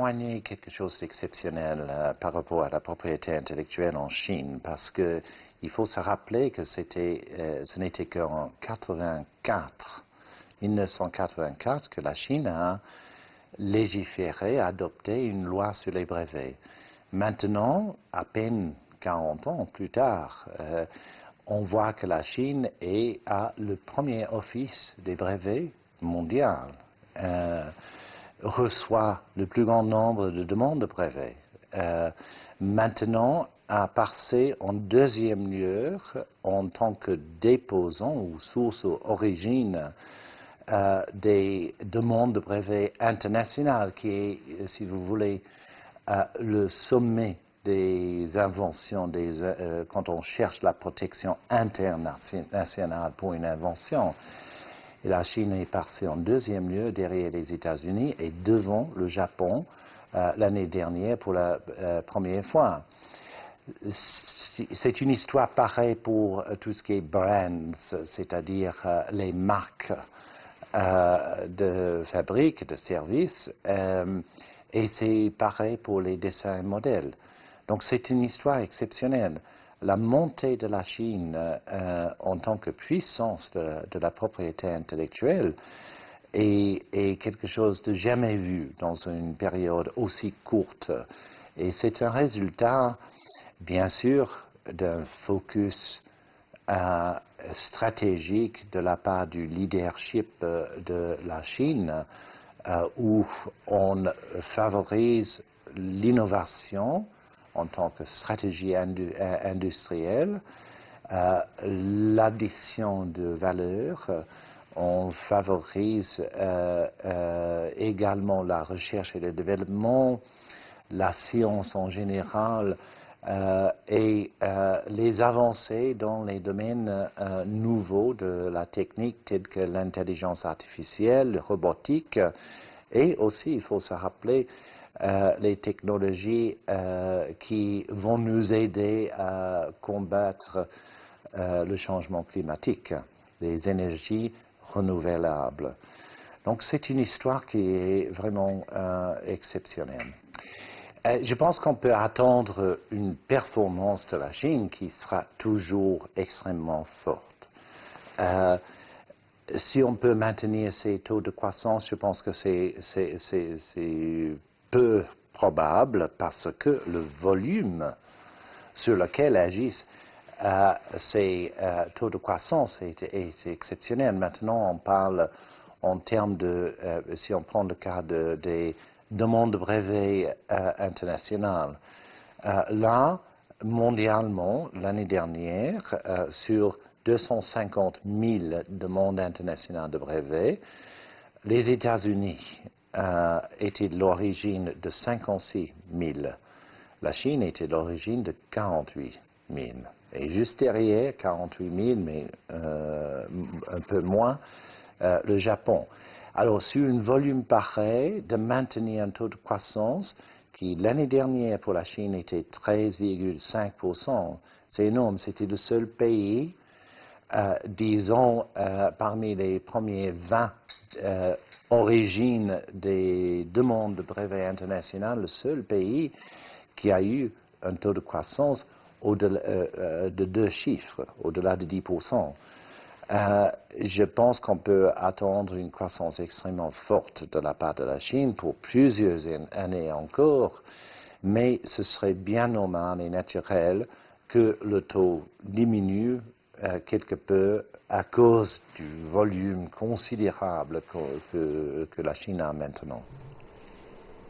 témoigner quelque chose d'exceptionnel par rapport à la propriété intellectuelle en Chine, parce que il faut se rappeler que ce n'était qu'en 1984 que la Chine a légiféré, adopté une loi sur les brevets. Maintenant, à peine 40 ans plus tard, on voit que la Chine a le premier office des brevets mondial, reçoit le plus grand nombre de demandes de brevets. Maintenant, a passé en deuxième lieu en tant que déposant ou source ou origine des demandes de brevets internationales, qui est, si vous voulez, le sommet des inventions, quand on cherche la protection internationale pour une invention. Et la Chine est passée en deuxième lieu derrière les États-Unis et devant le Japon l'année dernière pour la première fois. C'est une histoire pareille pour tout ce qui est brands, c'est-à-dire les marques de fabrique, de services, et c'est pareil pour les dessins modèles. Donc c'est une histoire exceptionnelle. La montée de la Chine en tant que puissance de la propriété intellectuelle est quelque chose de jamais vu dans une période aussi courte. Et c'est un résultat, bien sûr, d'un focus stratégique de la part du leadership de la Chine, où on favorise l'innovation en tant que stratégie industrielle, l'addition de valeur, on favorise également la recherche et le développement, la science en général, et les avancées dans les domaines nouveaux de la technique tels que l'intelligence artificielle, la robotique, et aussi, il faut se rappeler, les technologies qui vont nous aider à combattre le changement climatique, les énergies renouvelables. Donc c'est une histoire qui est vraiment exceptionnelle. Je pense qu'on peut attendre une performance de la Chine qui sera toujours extrêmement forte. Si on peut maintenir ces taux de croissance, je pense que c'est peu probable parce que le volume sur lequel agissent ces taux de croissance est exceptionnel. Maintenant, on parle en termes de, si on prend le cas des demandes de brevets internationales. Là, mondialement, l'année dernière, sur 250 000 demandes internationales de brevets, les États-Unis étaient de l'origine de 56 000. La Chine était de l'origine de 48 000. Et juste derrière, 48 000, mais un peu moins, le Japon. Alors, sur un volume pareil, de maintenir un taux de croissance qui, l'année dernière, pour la Chine, était 13,5%, c'est énorme. C'était le seul pays, disons, parmi les premiers 20 origines des demandes de brevets internationaux, le seul pays qui a eu un taux de croissance au-delà de 2 chiffres, au-delà de 10%. Je pense qu'on peut attendre une croissance extrêmement forte de la part de la Chine pour plusieurs années encore, mais ce serait bien normal et naturel que le taux diminue quelque peu à cause du volume considérable que la Chine a maintenant.